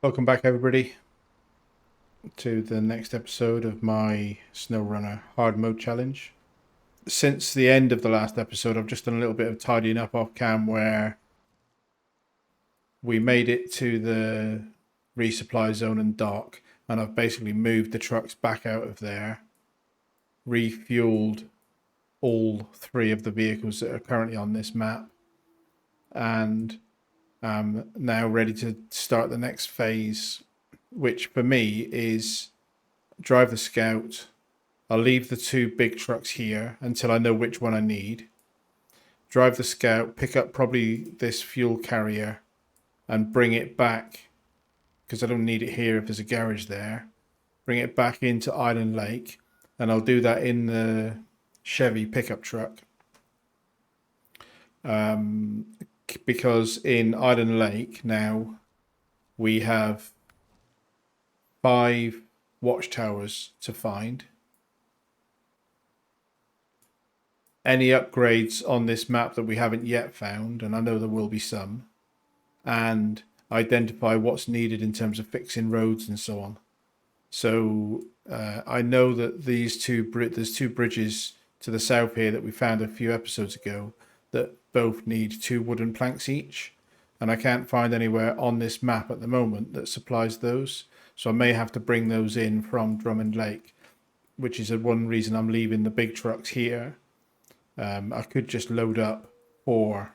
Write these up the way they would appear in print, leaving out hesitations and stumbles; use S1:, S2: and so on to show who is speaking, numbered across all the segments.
S1: Welcome back, everybody, to the next episode of my SnowRunner Hard Mode challenge. Since the end of the last episode, I've just done a little bit of tidying up off cam where we made it to the resupply zone and dock, and I've basically moved the trucks back out of there, refueled all three of the vehicles that are currently on this map, and I'm now ready to start the next phase, which for me is drive the Scout. I'll leave the two big trucks here until I know which one I need. Drive the Scout, pick up probably this fuel carrier and bring it back, because I don't need it here if there's a garage there. Bring it back into Island Lake, and I'll do that in the Chevy pickup truck. Because in Island Lake now we have 5 watchtowers to find. Any upgrades on this map that we haven't yet found, and I know there will be some, and identify what's needed in terms of fixing roads and so on. So I know that there's two bridges to the south here that we found a few episodes ago that both need 2 wooden planks each, and I can't find anywhere on this map at the moment that supplies those. So I may have to bring those in from Drummond Lake, which is one reason I'm leaving the big trucks here. I could just load up 4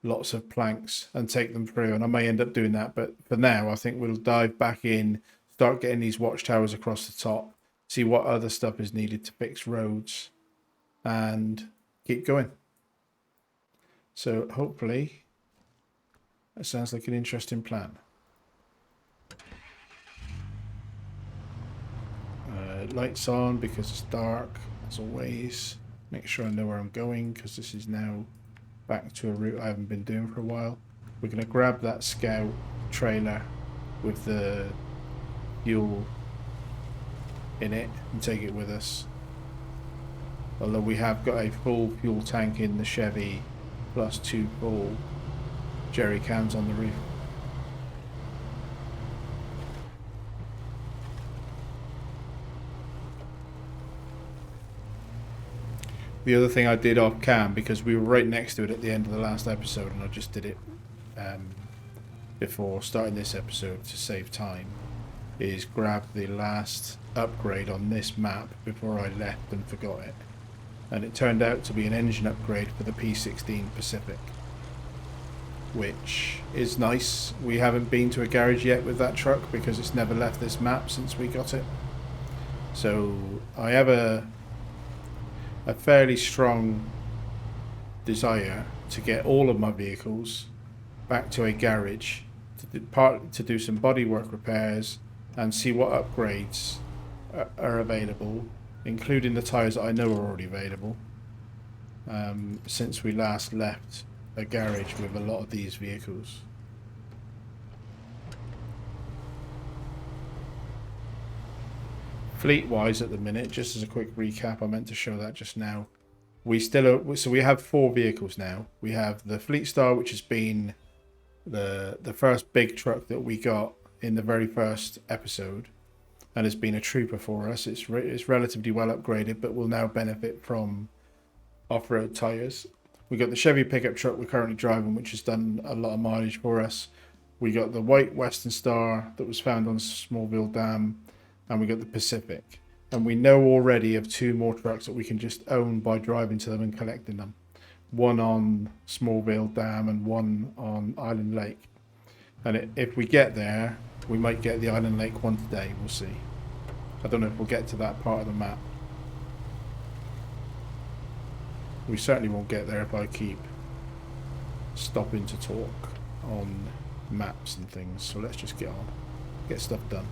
S1: lots of planks and take them through, and I may end up doing that. But for now, I think we'll dive back in, start getting these watchtowers across the top, see what other stuff is needed to fix roads, and keep going. So hopefully, that sounds like an interesting plan. Lights on because it's dark, as always. Make sure I know where I'm going, because this is now back to a route I haven't been doing for a while. We're going to grab that Scout trailer with the fuel in it and take it with us. Although we have got a full fuel tank in the Chevy, plus 2 full jerry cans on the roof. The other thing I did off cam, because we were right next to it at the end of the last episode, and I just did it before starting this episode to save time, is grab the last upgrade on this map before I left and forgot it. And it turned out to be an engine upgrade for the P16 Pacific, which is nice. We haven't been to a garage yet with that truck because it's never left this map since we got it. So I have a fairly strong desire to get all of my vehicles back to a garage to do some bodywork repairs and see what upgrades are available, including the tyres that I know are already available, since we last left a garage with a lot of these vehicles. Fleet wise at the minute, just as a quick recap, I meant to show that just now, we have 4 vehicles now. We have the Fleet Star, which has been the first big truck that we got in the very first episode, and has been a trooper for us. It's relatively well upgraded, but will now benefit from off-road tyres. We got the Chevy pickup truck we're currently driving, which has done a lot of mileage for us. We got the white Western Star that was found on Smallville Dam, and we got the Pacific. And we know already of 2 more trucks that we can just own by driving to them and collecting them. One on Smallville Dam and one on Island Lake. And if we get there, we might get the Island Lake one today. We'll see. I don't know if we'll get to that part of the map. We certainly won't get there if I keep stopping to talk on maps and things. So let's just get on. Get stuff done.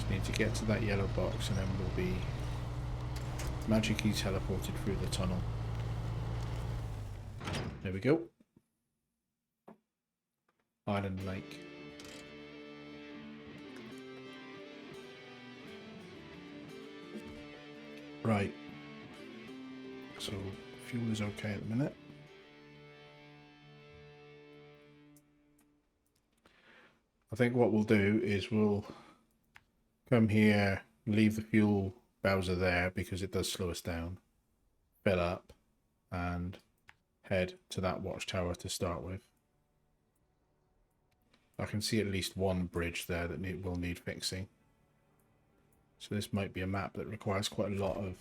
S1: Just need to get to that yellow box and then we'll be magically teleported through the tunnel. There we go. Island Lake. Right. So fuel is okay at the minute. I think what we'll do is we'll come here, leave the fuel Bowser there because it does slow us down, fill up, and head to that watchtower to start with. I can see at least one bridge there that will need fixing. So this might be a map that requires quite a lot of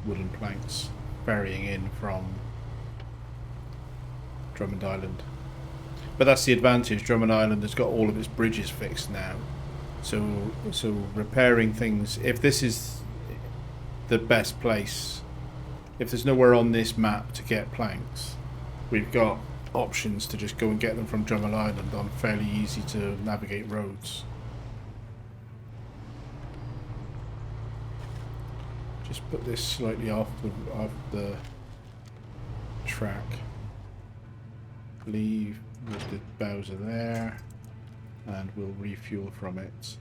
S1: wooden planks ferrying in from Drummond Island. But that's the advantage. Drummond Island has got all of its bridges fixed now. So repairing things, if this is the best place, if there's nowhere on this map to get planks, we've got options to just go and get them from Drummond Island on fairly easy to navigate roads. Just put this slightly off the track. Leave with the Bowser there, and we'll refuel from it.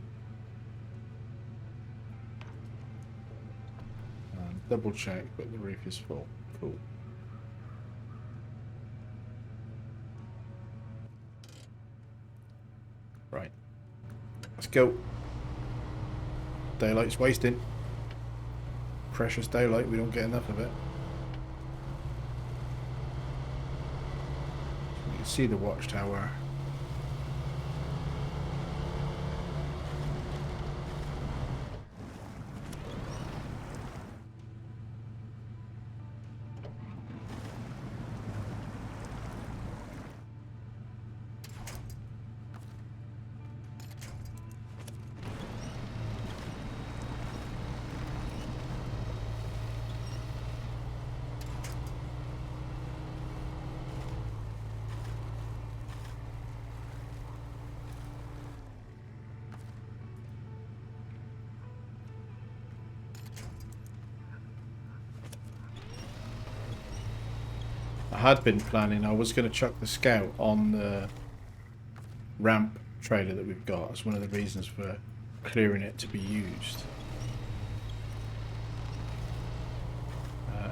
S1: And double check, but the reef is full. Cool. Right. Let's go. Daylight's wasting. Precious daylight, we don't get enough of it. You can see the watchtower. I had been planning, I was going to chuck the Scout on the ramp trailer that we've got as one of the reasons for clearing it to be used.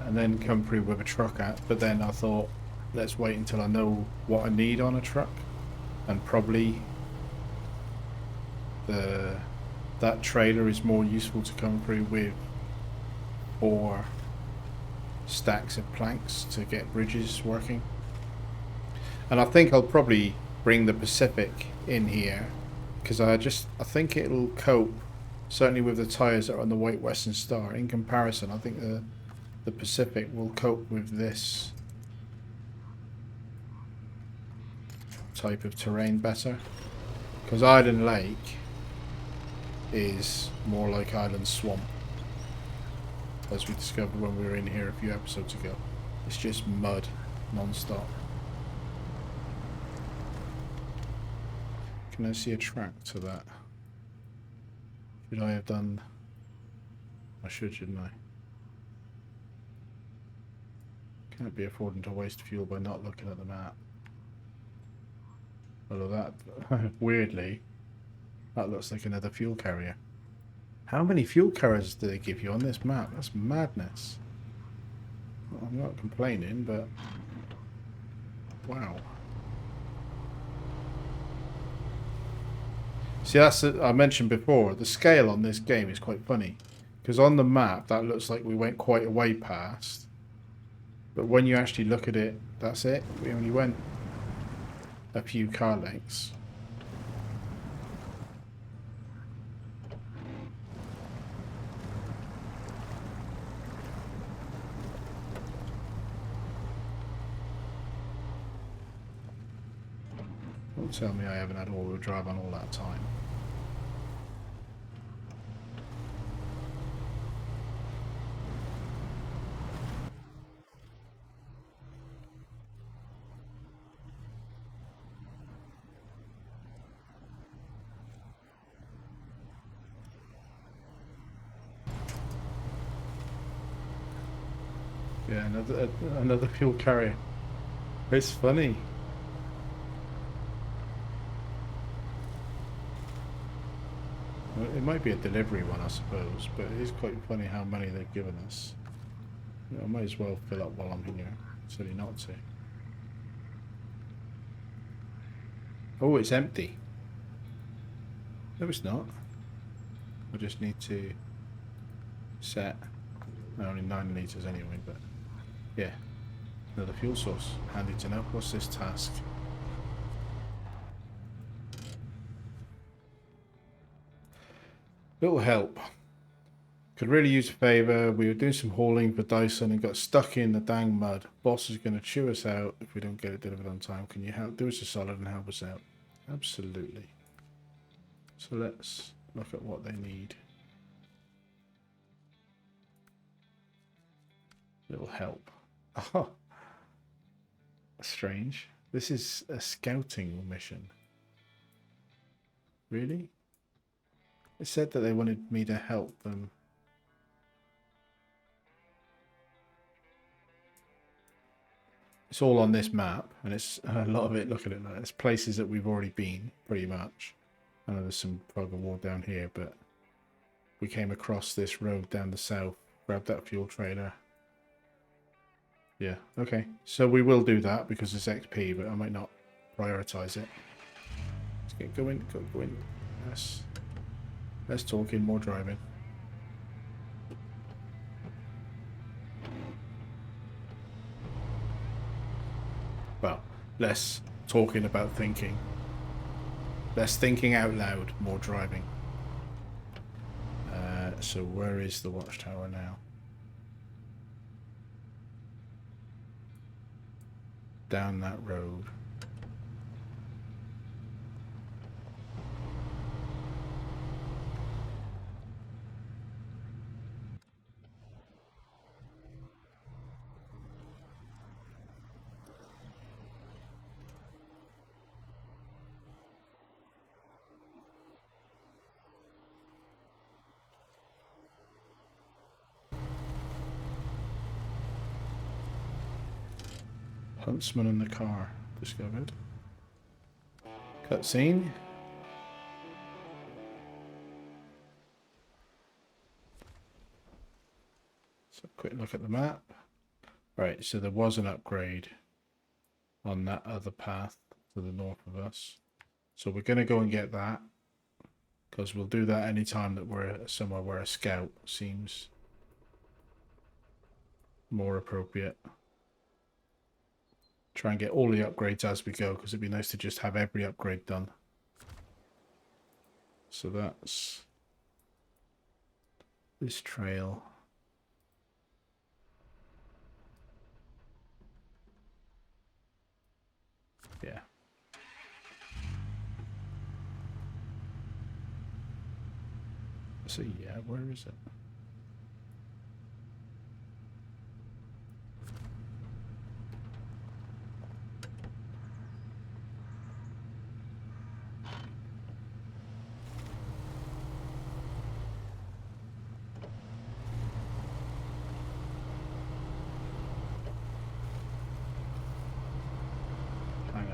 S1: And then come through with a truck at, but then I thought, let's wait until I know what I need on a truck, and probably that trailer is more useful to come through with, or stacks of planks to get bridges working. And I think I'll probably bring the Pacific in here because I think it'll cope, certainly with the tyres that are on the White Western Star. In comparison, I think the Pacific will cope with this type of terrain better, because Island Lake is more like Island Swamp, as we discovered when we were in here a few episodes ago. It's just mud non-stop. Can I see a track to that? Should I have done... I should, shouldn't I? Can't be affording to waste fuel by not looking at the map. Although that, weirdly, that looks like another fuel carrier. How many fuel carriers do they give you on this map? That's madness. Well, I'm not complaining, but wow. See, I mentioned before, the scale on this game is quite funny, because on the map that looks like we went quite a way past, but when you actually look at it, that's it. We only went a few car lengths. Don't tell me I haven't had all-wheel drive on all that time. Yeah, another fuel carrier. It's funny. Well, it might be a delivery one, I suppose, but it is quite funny how many they've given us. I might as well fill up while I'm here. Silly not to. Oh, it's empty. No, it's not. I just need to set only 9 litres anyway, but yeah. Another fuel source. Handy to know. What's this task? Little help. Could really use a favour. We were doing some hauling for Dyson and got stuck in the dang mud. Boss is going to chew us out if we don't get it delivered on time. Can you help? Do us a solid and help us out. Absolutely. So let's look at what they need. Little help. Oh, strange. This is a scouting mission. Really? It said that they wanted me to help them. It's all on this map, and it's a lot of it. Look at it. It's places that we've already been, pretty much. I know there's some fog of war down here, but we came across this road down the south. Grabbed that fuel trailer. Yeah, okay. So we will do that because it's XP, but I might not prioritize it. Let's get going. Go in. Less talking, more driving. Well, less talking about thinking. Less thinking out loud, more driving. So where is the watchtower now? Down that road. Huntsman in the car discovered. Cutscene. So quick look at the map. Right, so there was an upgrade on that other path to the north of us. So we're going to go and get that, because we'll do that anytime that we're somewhere where a scout seems more appropriate. Try and get all the upgrades as we go, because it'd be nice to just have every upgrade done. So that's this trail. Yeah. So yeah, where is it?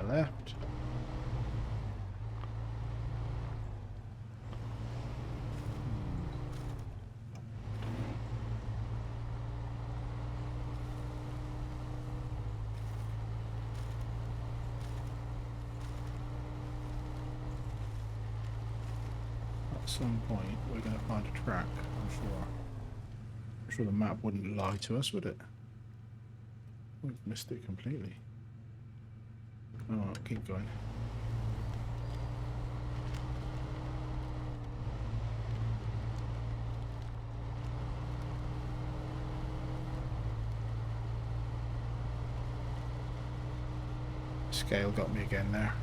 S1: Left. At some point we're going to find a track, I'm sure. I'm sure the map wouldn't lie to us, would it? We've missed it completely. Oh, keep going. Scale got me again there.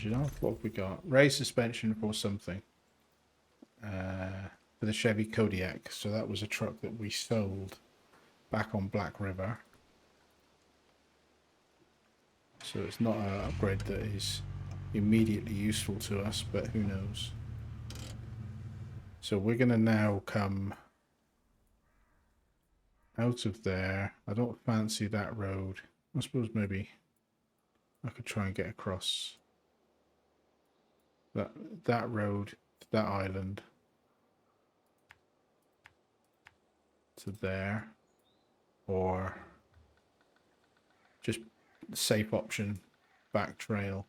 S1: engine off. What have we got? Raised suspension for something. For the Chevy Kodiak. So that was a truck that we sold back on Black River. So it's not an upgrade that is immediately useful to us, but who knows. So we're going to now come out of there. I don't fancy that road. I suppose maybe I could try and get across that road, that island, to there, or just safe option, back trail,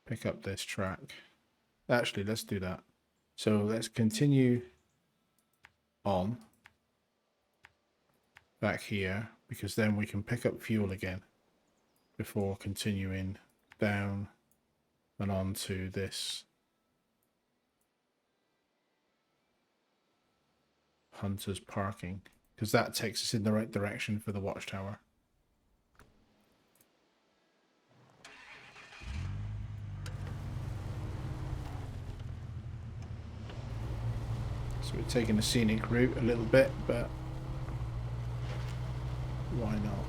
S1: pick up this track. Actually, let's do that. So let's continue on back here, because then we can pick up fuel again before continuing down and on to this Hunter's parking, because that takes us in the right direction for the watchtower. So we're taking a scenic route a little bit, but why not?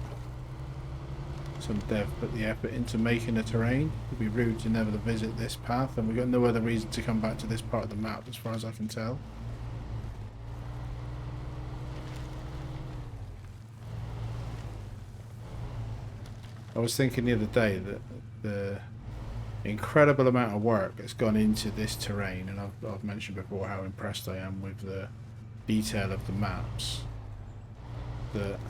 S1: Some dev put the effort into making the terrain. It'd be rude to never visit this path, and we've got no other reason to come back to this part of the map as far as I can tell. I was thinking the other day that the incredible amount of work that's gone into this terrain, and I've mentioned before how impressed I am with the detail of the maps, that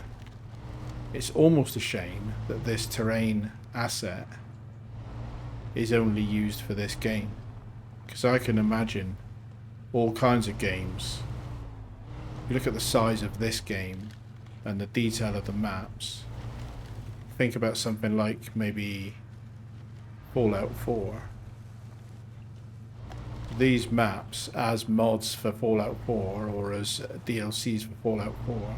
S1: it's almost a shame that this terrain asset is only used for this game, because I can imagine all kinds of games. You look at the size of this game and the detail of the maps, think about something like maybe Fallout 4. These maps as mods for Fallout 4 or as DLCs for Fallout 4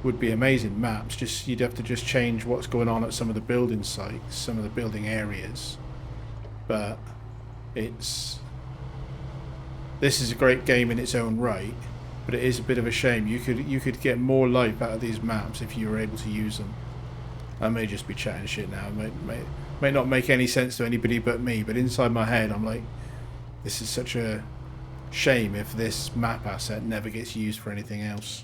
S1: would be amazing maps. Just you'd have to just change what's going on at some of the building sites, some of the building areas. But this is a great game in its own right, but it is a bit of a shame. You could get more life out of these maps if you were able to use them. I may just be chatting shit now. It may not make any sense to anybody but me, but inside my head I'm like, this is such a shame if this map asset never gets used for anything else.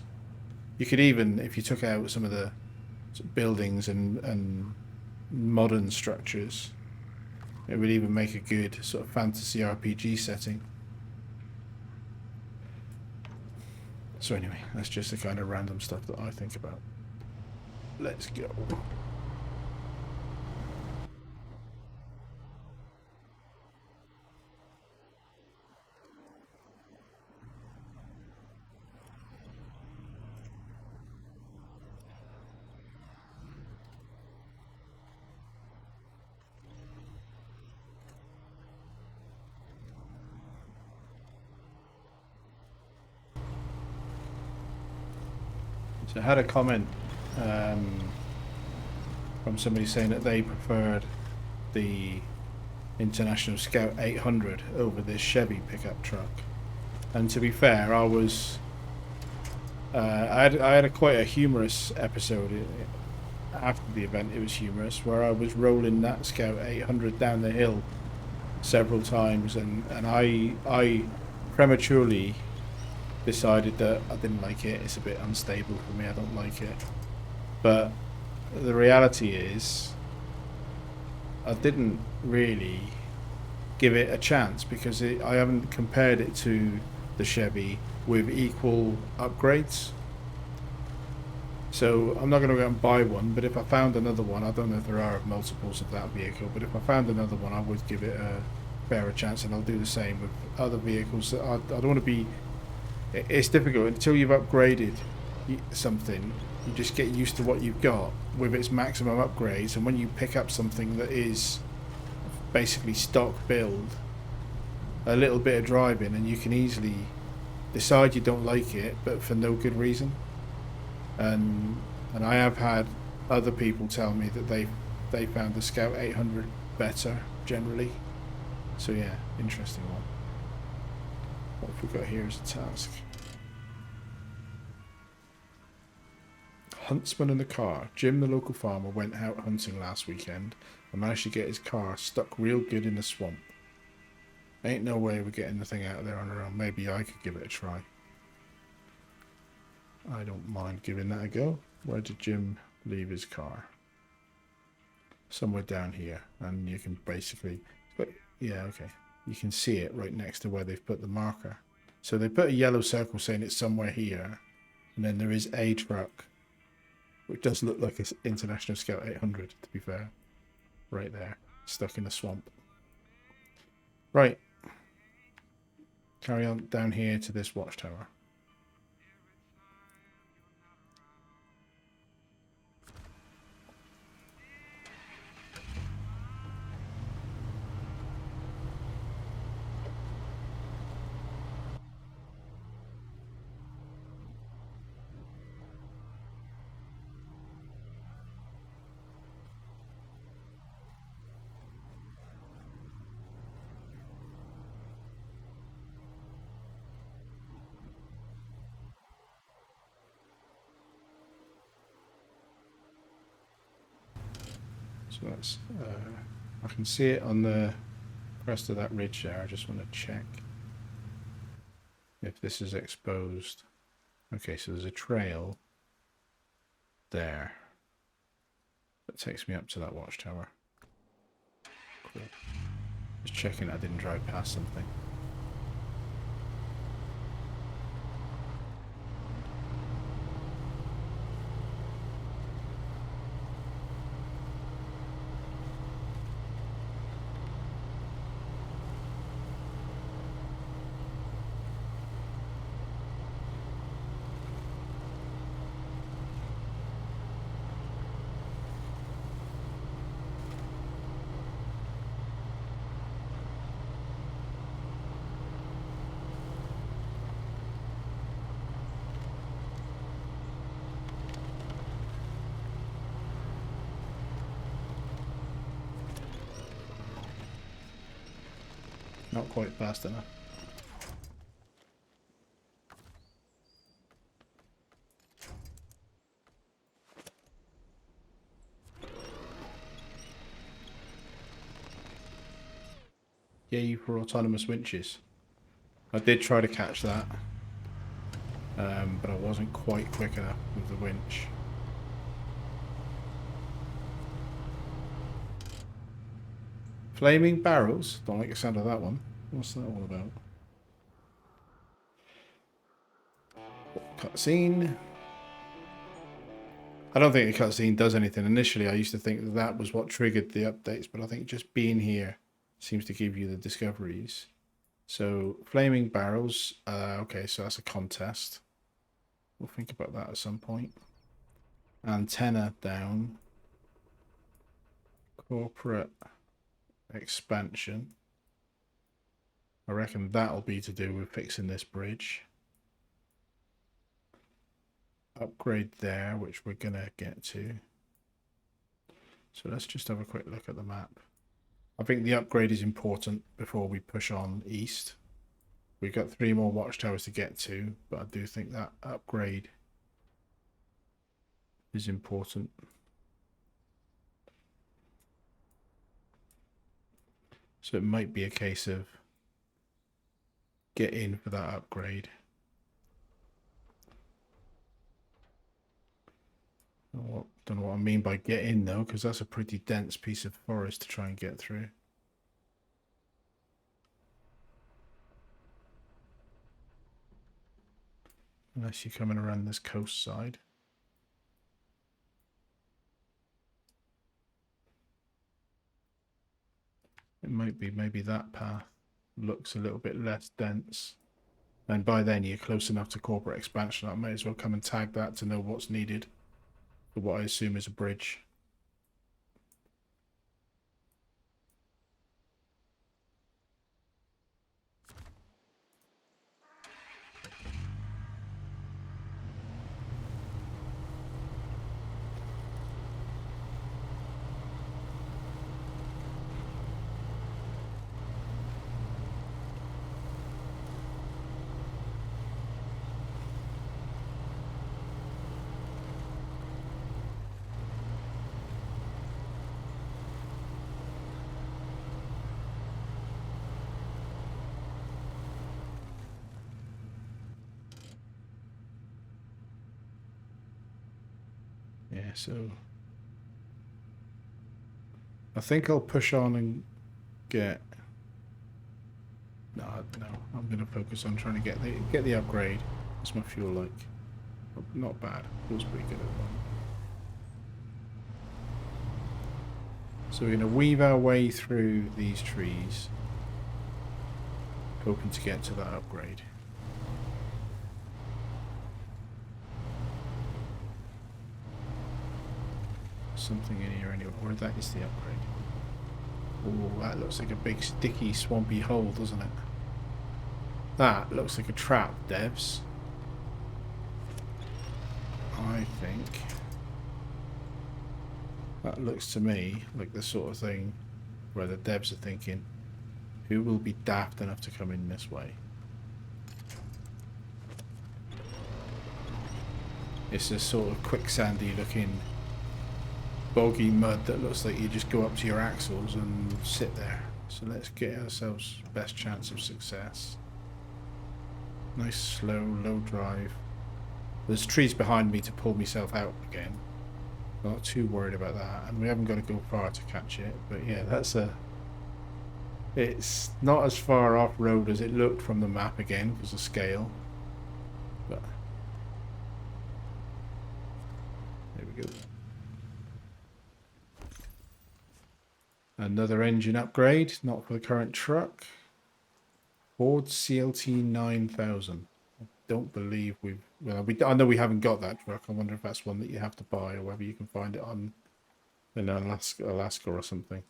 S1: You could even, if you took out some of the buildings and modern structures, it would even make a good sort of fantasy RPG setting. So anyway, that's just the kind of random stuff that I think about. Let's go. So I had a comment from somebody saying that they preferred the International Scout 800 over this Chevy pickup truck. And to be fair, I was I had quite a humorous episode after the event. It was humorous, where I was rolling that Scout 800 down the hill several times, and I prematurely decided that I didn't like it. It's a bit unstable for me. I don't like it. But the reality is, I didn't really give it a chance because I haven't compared it to the Chevy with equal upgrades. So I'm not going to go out and buy one, but if I found another one, I don't know if there are multiples of that vehicle, but if I found another one, I would give it a fairer chance, and I'll do the same with other vehicles. I don't want to be... It's difficult until you've upgraded something. You just get used to what you've got with its maximum upgrades, and when you pick up something that is basically stock build, a little bit of driving and you can easily decide you don't like it, but for no good reason. And I have had other people tell me that they found the Scout 800 better generally. So yeah, interesting one. What have we got here as a task? Huntsman in the car. Jim, the local farmer, went out hunting last weekend and managed to get his car stuck real good in the swamp. Ain't no way we're getting the thing out of there on our own. Maybe I could give it a try. I don't mind giving that a go. Where did Jim leave his car? Somewhere down here. And you can basically... But yeah, okay. You can see it right next to where they've put the marker. So they put a yellow circle saying it's somewhere here. And then there is a truck, which does look like it's International Scout 800, to be fair. Right there. Stuck in the swamp. Right. Carry on down here to this watchtower. So that's, I can see it on the crest of that ridge there. I just want to check if this is exposed. Okay, so there's a trail there that takes me up to that watchtower. Cool. Just checking I didn't drive past something. Not quite fast enough. Yay for autonomous winches. I did try to catch that, but I wasn't quite quick enough with the winch. Flaming barrels? Don't like the sound of that one. What's that all about? Cutscene. I don't think the cutscene does anything. Initially, I used to think that that was what triggered the updates, but I think just being here seems to give you the discoveries. So, flaming barrels. Okay, so that's a contest. We'll think about that at some point. Antenna down. Corporate expansion. I reckon that'll be to do with fixing this bridge. Upgrade there, which we're gonna get to. So let's just have a quick look at the map. I think the upgrade is important before we push on east. We've got 3 more watchtowers to get to, but I do think that upgrade is important. So it might be a case of get in for that upgrade. Don't know what I mean by get in though, because that's a pretty dense piece of forest to try and get through. Unless you're coming around this coast side. It might be maybe that path looks a little bit less dense. And by then you're close enough to corporate expansion. I may as well come and tag that to know what's needed for what I assume is a bridge. Yeah, so I think I'll push on and get. No, no, I'm gonna focus on trying to get the upgrade. What's my fuel like? Not bad. Feels pretty good at the moment. So we're gonna weave our way through these trees, hoping to get to that upgrade. Something in here anyway. Or that is the upgrade. Oh, that looks like a big sticky swampy hole, doesn't it? That looks like a trap, devs. I think that looks to me like the sort of thing where the devs are thinking, who will be daft enough to come in this way? It's this sort of quicksandy looking boggy mud that looks like you just go up to your axles and sit there. So let's get ourselves best chance of success. Nice slow, low drive. There's trees behind me to pull myself out again. Not too worried about that, and we haven't got to go far to catch it. But yeah, that's a. It's not as far off road as it looked from the map again because of scale. But there we go. Another engine upgrade, not for the current truck. Ford CLT 9000. I don't believe we've. Well, I know we haven't got that truck. I wonder if that's one that you have to buy or whether you can find it on in Alaska or something.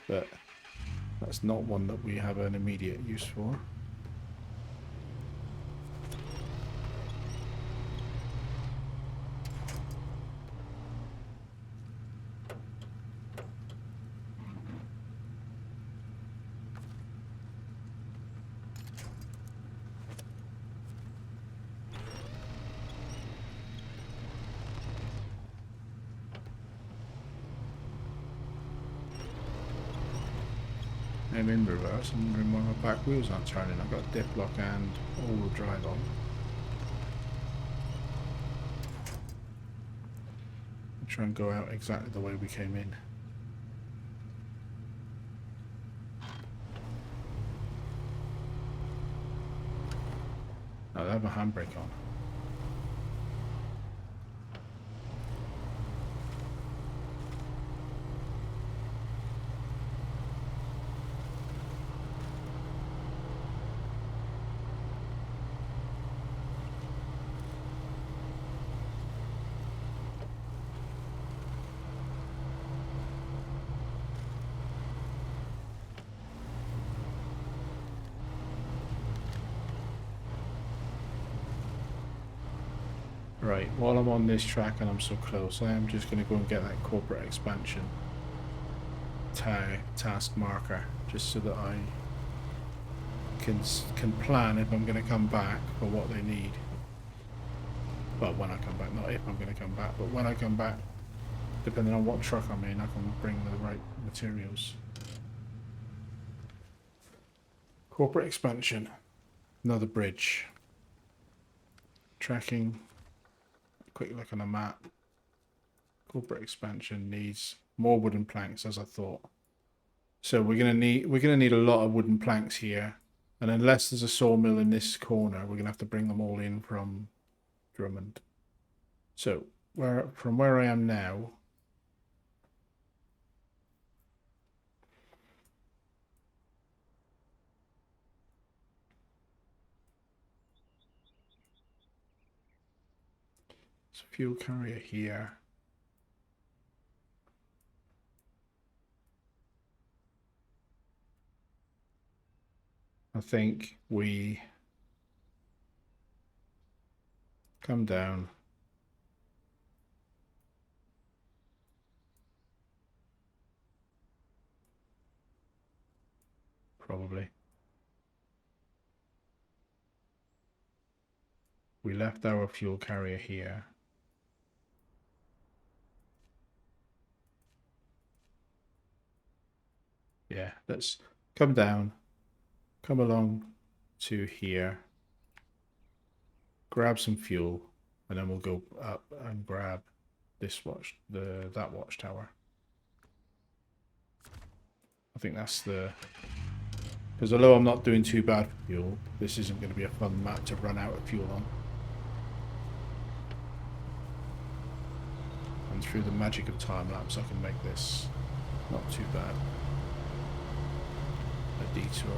S1: But that's not one that we have an immediate use for. I'm in reverse. I'm wondering why my back wheels aren't turning. I've got dip lock and all-wheel drive on. I'll try and go out exactly the way we came in. Oh, I have a handbrake on. Right, while I'm on this track and I'm so close, I am just going to go and get that corporate expansion task marker, just so that I can plan if I'm going to come back for what they need. Well, when I come back, not if I'm going to come back, but when I come back, depending on what truck I'm in, I can bring the right materials. Corporate expansion, another bridge, tracking. Quick look on the map. Corporate expansion needs more wooden planks, as I thought. So we're gonna need a lot of wooden planks here, and unless there's a sawmill in this corner, we're gonna have to bring them all in from Drummond. So from where I am now, it's a fuel carrier here. I think we come down. Probably. We left our fuel carrier here. Yeah, let's come down, come along to here, grab some fuel, and then we'll go up and grab that watchtower. I think that's the... Because although I'm not doing too bad for fuel, this isn't going to be a fun map to run out of fuel on. And through the magic of time lapse, I can make this not too bad. A detour.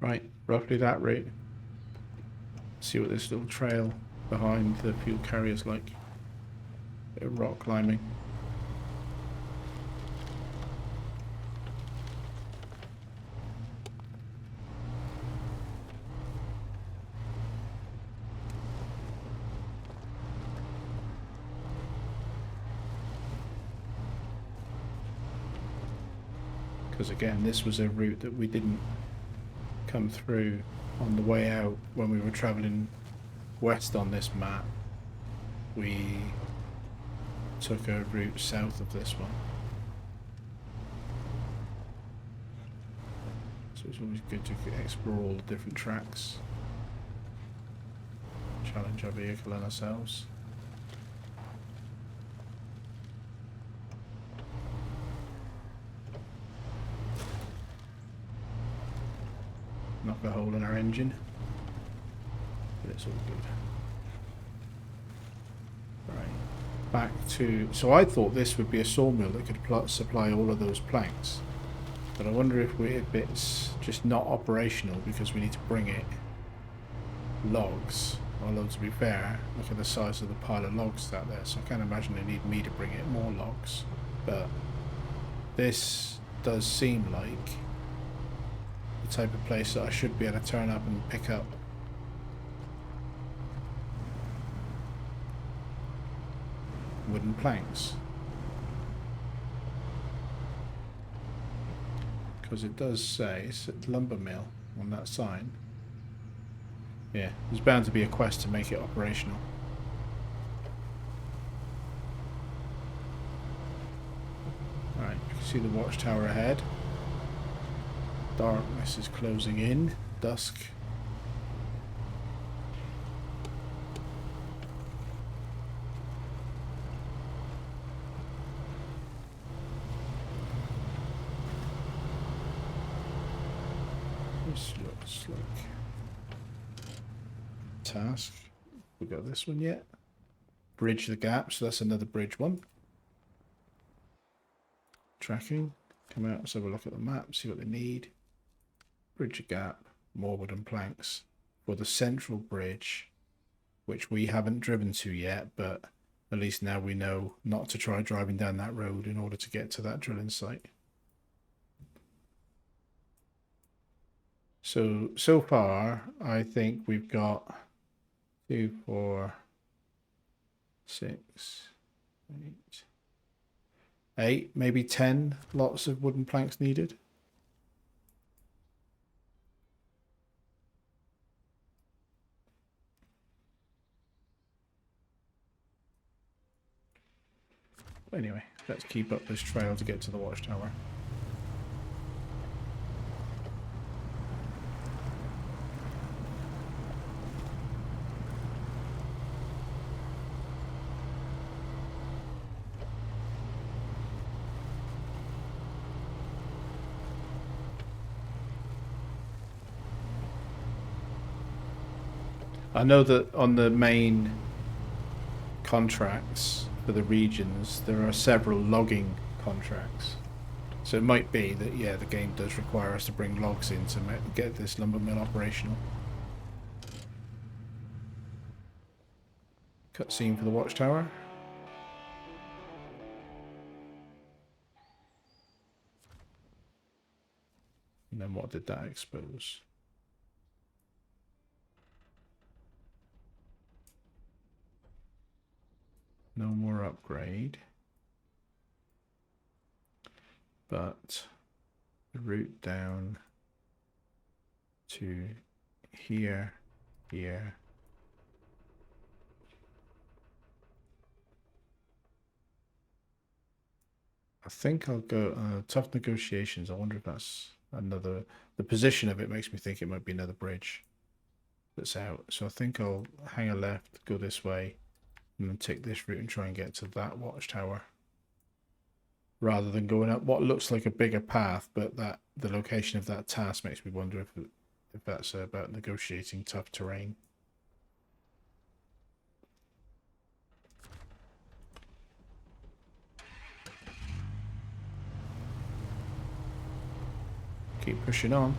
S1: Right, roughly that rate. See what this little trail behind the fuel carrier is like. Bit of rock climbing. Because again, this was a route that we didn't come through on the way out when we were travelling west on this map. We took a route south of this one. So it's always good to explore all the different tracks. Challenge our vehicle and ourselves. Knock a hole in our engine, but it's all good. Right, back to... So I thought this would be a sawmill that could supply all of those planks, but I wonder if it's just not operational because we need to bring it logs. Although to be fair, look at the size of the pile of logs out there, so I can't imagine they need me to bring it more logs. But this does seem like the type of place that I should be able to turn up and pick up. Wooden planks. Because it does say it's at lumber mill on that sign. Yeah, there's bound to be a quest to make it operational. Alright, you can see the watchtower ahead. Darkness is closing in. Dusk. This looks like task. We got this one yet? Bridge the gap, so that's another bridge one. Tracking. Come out, let's have a look at the map, see what they need. Bridge a gap, more wooden planks for the central bridge, which we haven't driven to yet, but at least now we know not to try driving down that road in order to get to that drilling site. So far, I think we've got 2, 4, 6, 8, maybe 10 lots of wooden planks needed. Anyway, let's keep up this trail to get to the watchtower. I know that on the main contracts for the regions, there are several logging contracts. So it might be that, yeah, the game does require us to bring logs in to get this lumber mill operational. Cutscene for the watchtower. And then what did that expose? No more upgrade. But the route down to here, here. I think I'll go tough negotiations. I wonder if that's another. The position of it makes me think it might be another bridge that's out. So I think I'll hang a left, go this way, and then take this route and try and get to that watchtower. Rather than going up what looks like a bigger path, but that the location of that task makes me wonder if that's about negotiating tough terrain. Keep pushing on.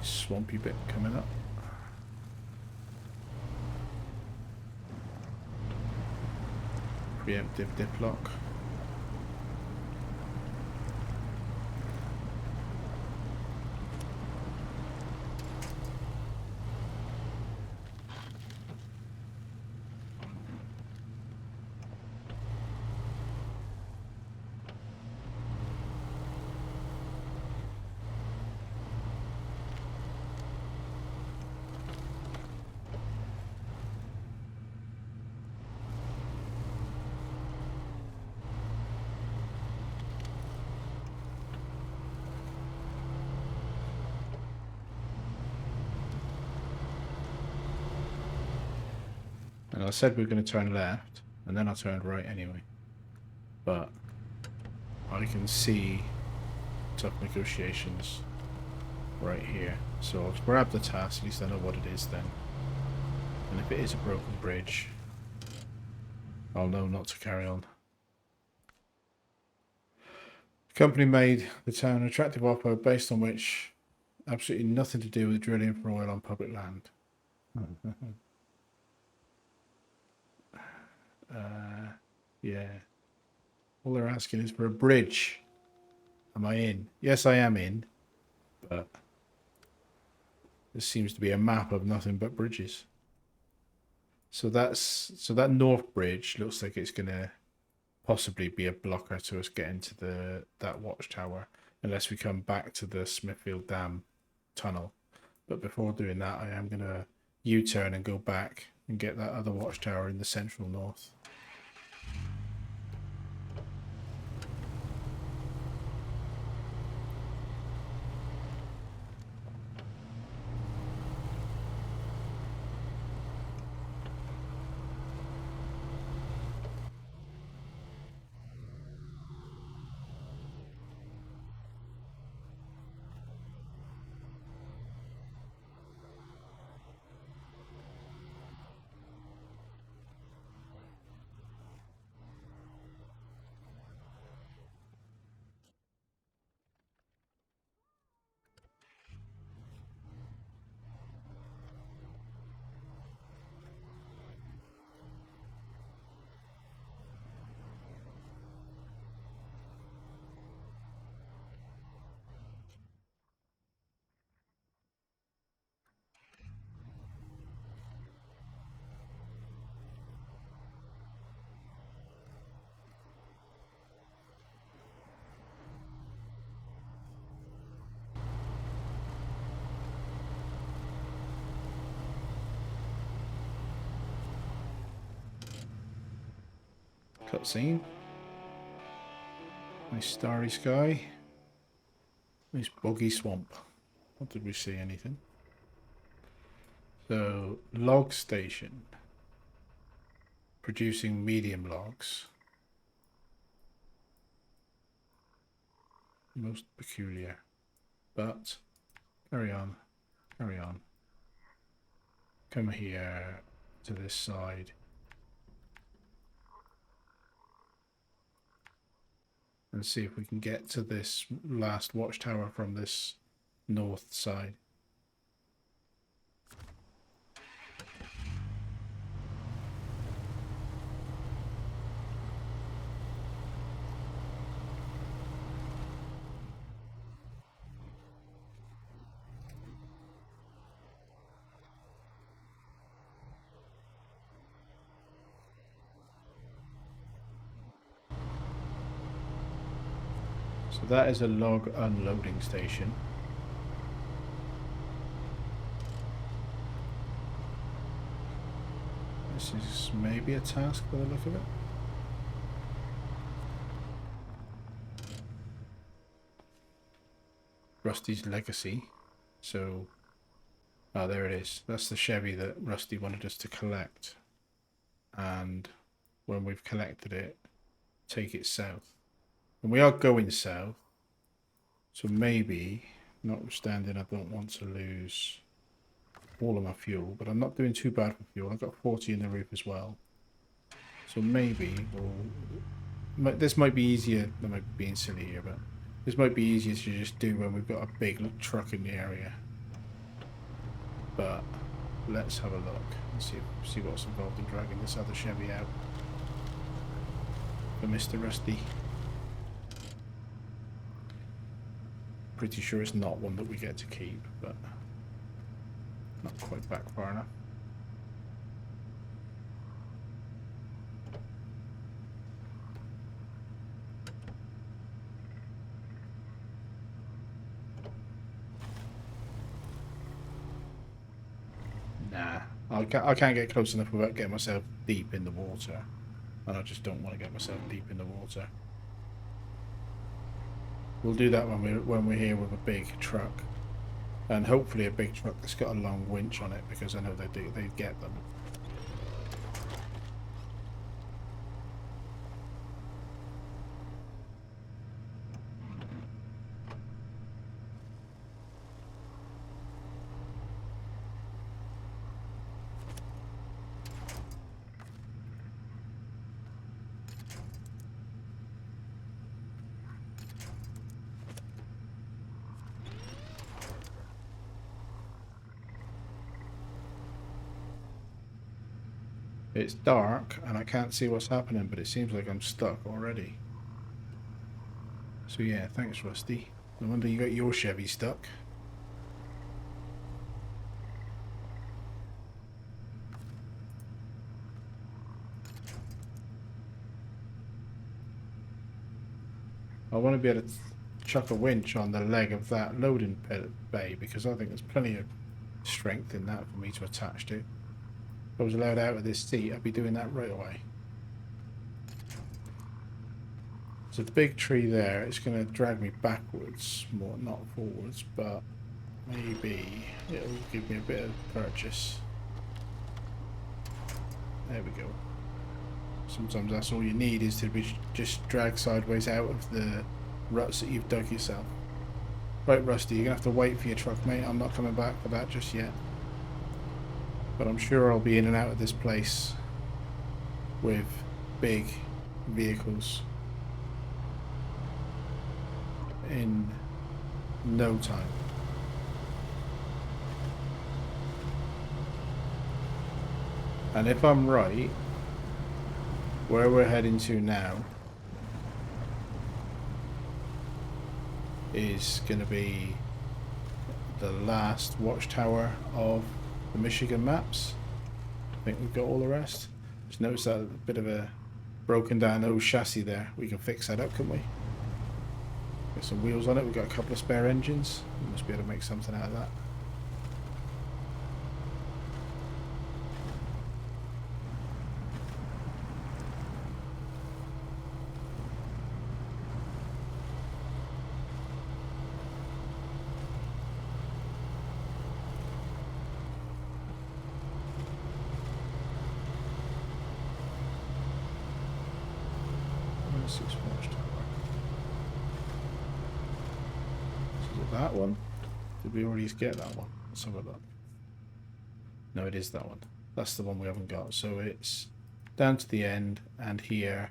S1: Swampy bit coming up. Preemptive dip lock. And I said we were going to turn left, and then I turned right anyway. But I can see tough negotiations right here. So I'll grab the task, at least I know what it is then. And if it is a broken bridge, I'll know not to carry on. The company made the town an attractive offer based on which absolutely nothing to do with drilling for oil on public land. Yeah. All they're asking is for a bridge. Am I in? Yes, I am in. But this seems to be a map of nothing but bridges. So that north bridge looks like it's gonna possibly be a blocker to us getting to that watchtower, unless we come back to the Smithfield Dam tunnel. But before doing that, I am gonna U-turn and go back and get that other watchtower in the central north. Cutscene. Nice starry sky. Nice boggy swamp. What did we see? Anything? So, log station. Producing medium logs. Most peculiar. But Carry on. Carry on. Come here to this side. And see if we can get to this last watchtower from this north side. So that is a log unloading station. This is maybe a task by the look of it. Rusty's legacy. So, oh, there it is. That's the Chevy that Rusty wanted us to collect. And when we've collected it, take it south. And we are going south. So maybe, notwithstanding I don't want to lose all of my fuel, but I'm not doing too bad for fuel. I've got 40 in the roof as well. So maybe we'll... This might be easier, I might be being silly here, but this might be easier to just do when we've got a big truck in the area. But let's have a look and see what's involved in dragging this other Chevy out for Mr. Rusty. Pretty sure it's not one that we get to keep, but not quite back far enough. Nah, I can't get close enough without getting myself deep in the water, and I just don't want to get myself deep in the water. We'll do that when we're here with a big truck, and hopefully a big truck that's got a long winch on it, because I know they get them. It's dark and I can't see what's happening, but it seems like I'm stuck already. So yeah, thanks Rusty. No wonder you got your Chevy stuck. I want to be able to chuck a winch on the leg of that loading bay, because I think there's plenty of strength in that for me to attach to. If I was allowed out of this seat, I'd be doing that right away. There's a big tree there. It's going to drag me backwards, more not forwards, but maybe it'll give me a bit of purchase. There we go. Sometimes that's all you need, is to be just dragged sideways out of the ruts that you've dug yourself. Right, Rusty, you're going to have to wait for your truck, mate. I'm not coming back for that just yet. But I'm sure I'll be in and out of this place with big vehicles in no time. And if I'm right, where we're heading to now is going to be the last watchtower of the Michigan maps. I think we've got all the rest. Just notice that a bit of a broken down old chassis there. We can fix that up, can't we? Got some wheels on it. We've got a couple of spare engines. We must be able to make something out of that. That one. Did we already get that one? Let's have a look. No, it is that one. That's the one we haven't got. So it's down to the end and here,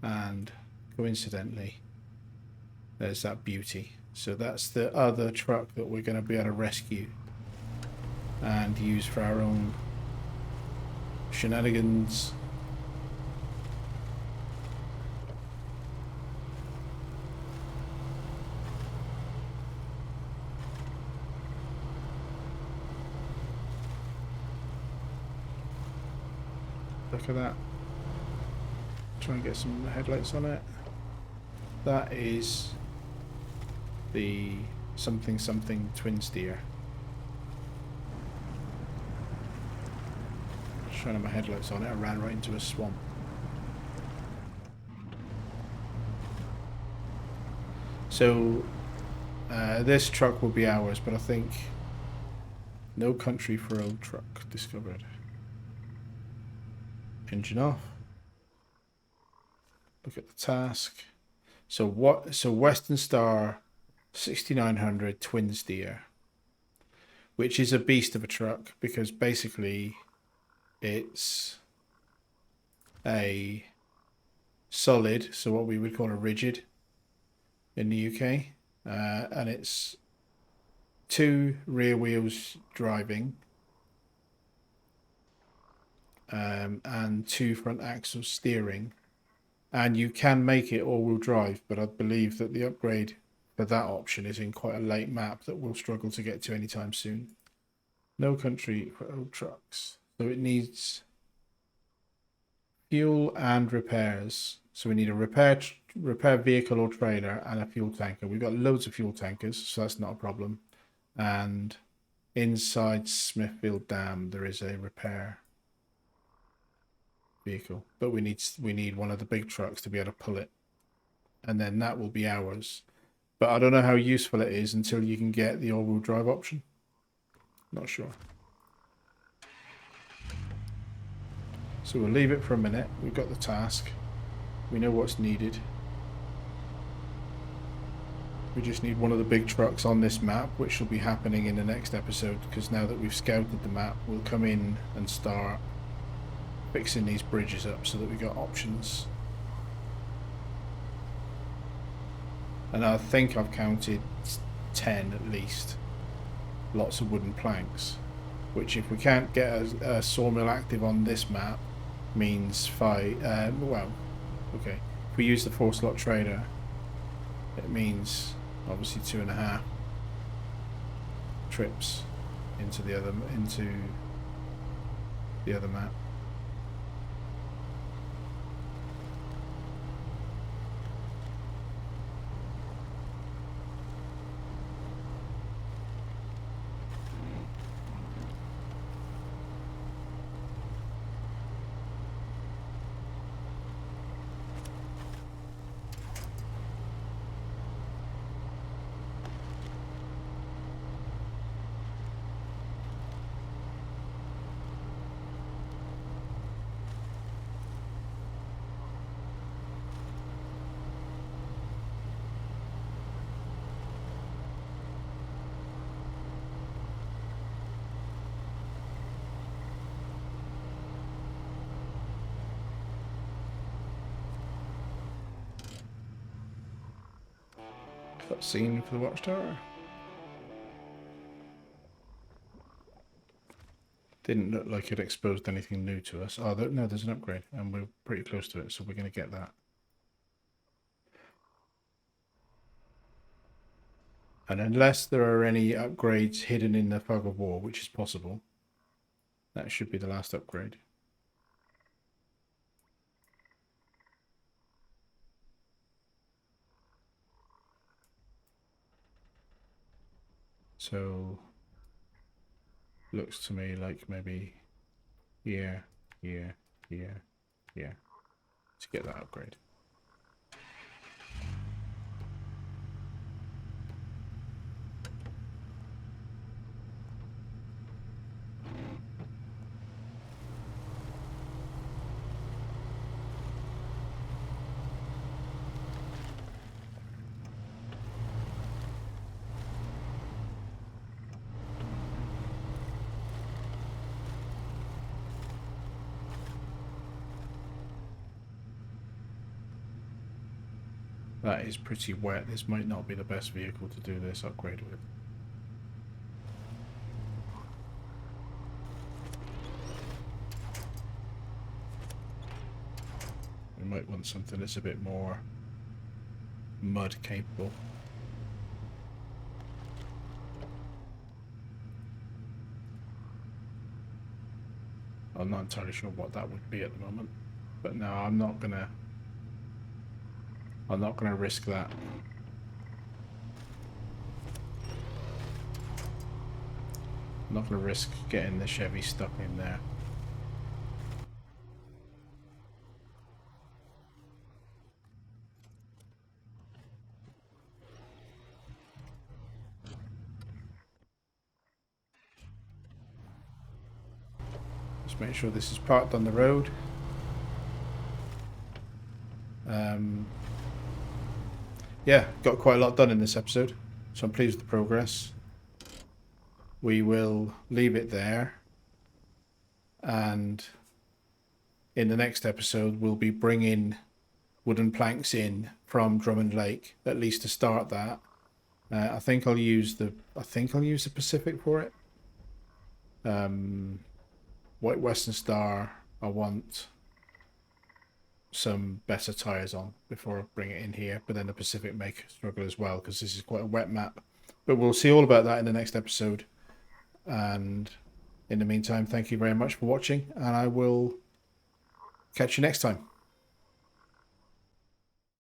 S1: and coincidentally, there's that beauty. So that's the other truck that we're going to be able to rescue and use for our own shenanigans. Look at that. Try and get some headlights on it. That is the something Twinsteer. Shining my headlights on it, I ran right into a swamp. So this truck will be ours, but I think no country for old truck discovered. Engine off. Look at the task. So Western Star 6900 Twinsteer, which is a beast of a truck because basically it's a solid, so what we would call a rigid in the UK, and it's 2 rear wheels driving and 2 front axles steering, and you can make it all-wheel drive, but I believe that the upgrade for that option is in quite a late map that we'll struggle to get to anytime soon. No country for old trucks, so it needs fuel and repairs. So we need a repair vehicle or trailer and a fuel tanker. We've got loads of fuel tankers, so that's not a problem. And inside Smithfield Dam there is a repair vehicle, but we need one of the big trucks to be able to pull it, and then that will be ours. But I don't know how useful it is until you can get the all-wheel drive option. Not sure. So we'll leave it for a minute. We've got the task. We know what's needed. We just need one of the big trucks on this map, which will be happening in the next episode, because now that we've scouted the map, we'll come in and start fixing these bridges up so that we got options. And I think I've counted 10 at least. Lots of wooden planks, which if we can't get a sawmill active on this map means 5, well, okay, if we use the 4-slot trailer, it means obviously 2.5 trips into the other map. Scene for the watchtower. Didn't look like it exposed anything new to us. Oh, no, there's an upgrade, and we're pretty close to it, so we're going to get that. And unless there are any upgrades hidden in the fog of war, which is possible, that should be the last upgrade. So, looks to me like maybe here, here, here, here, to get that upgrade. That is pretty wet. This might not be the best vehicle to do this upgrade with. We might want something that's a bit more mud capable. I'm not entirely sure what that would be at the moment, but no, I'm not gonna risk that. I'm not gonna risk getting the Chevy stuck in there. Just make sure this is parked on the road. Yeah, got quite a lot done in this episode, so I'm pleased with the progress. We will leave it there, and in the next episode we'll be bringing wooden planks in from Drummond Lake, at least to start that. I think I'll use the Pacific for it. White Western Star, I want some better tires on before I bring it in here, but then the Pacific may struggle as well because this is quite a wet map. But we'll see all about that in the next episode, and in the meantime, thank you very much for watching, and I will catch you next time.